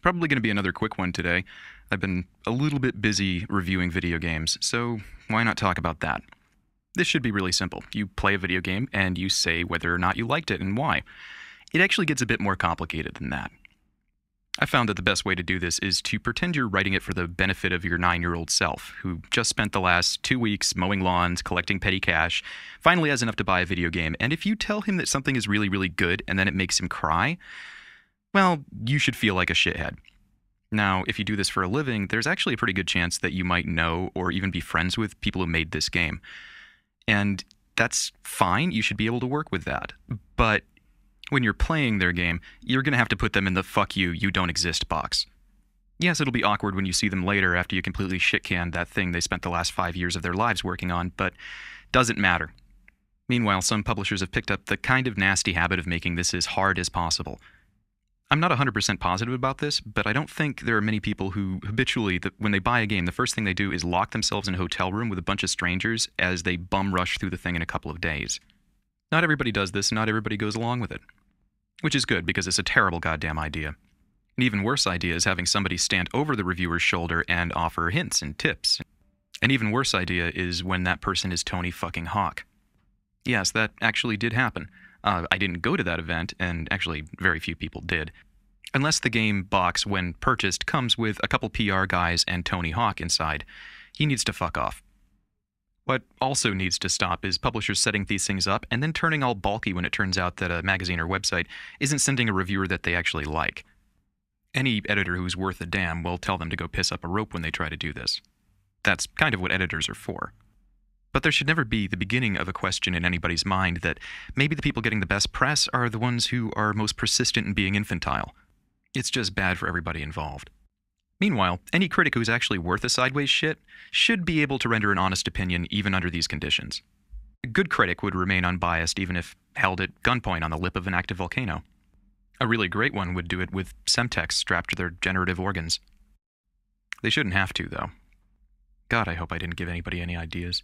Probably going to be another quick one today. I've been a little bit busy reviewing video games, so why not talk about that? This should be really simple. You play a video game and you say whether or not you liked it and why. It actually gets a bit more complicated than that. I found that the best way to do this is to pretend you're writing it for the benefit of your 9-year-old self, who just spent the last 2 weeks mowing lawns, collecting petty cash, finally has enough to buy a video game, and if you tell him that something is really, really good and then it makes him cry, well, you should feel like a shithead. Now, if you do this for a living, there's actually a pretty good chance that you might know or even be friends with people who made this game. And that's fine, you should be able to work with that. But when you're playing their game, you're going to have to put them in the "fuck you, you don't exist" box. Yes, it'll be awkward when you see them later after you completely shit-canned that thing they spent the last 5 years of their lives working on, but doesn't matter. Meanwhile, some publishers have picked up the kind of nasty habit of making this as hard as possible. I'm not 100% positive about this, but I don't think there are many people who habitually, when they buy a game, the first thing they do is lock themselves in a hotel room with a bunch of strangers as they bum rush through the thing in a couple of days. Not everybody does this, and not everybody goes along with it. Which is good, because it's a terrible goddamn idea. An even worse idea is having somebody stand over the reviewer's shoulder and offer hints and tips. An even worse idea is when that person is Tony fucking Hawk. Yes, that actually did happen. I didn't go to that event, and actually very few people did. Unless the game box, when purchased, comes with a couple PR guys and Tony Hawk inside, he needs to fuck off. What also needs to stop is publishers setting these things up and then turning all balky when it turns out that a magazine or website isn't sending a reviewer that they actually like. Any editor who's worth a damn will tell them to go piss up a rope when they try to do this. That's kind of what editors are for. But there should never be the beginning of a question in anybody's mind that maybe the people getting the best press are the ones who are most persistent in being infantile. It's just bad for everybody involved. Meanwhile, any critic who's actually worth a sideways shit should be able to render an honest opinion even under these conditions. A good critic would remain unbiased even if held at gunpoint on the lip of an active volcano. A really great one would do it with Semtex strapped to their generative organs. They shouldn't have to, though. God, I hope I didn't give anybody any ideas.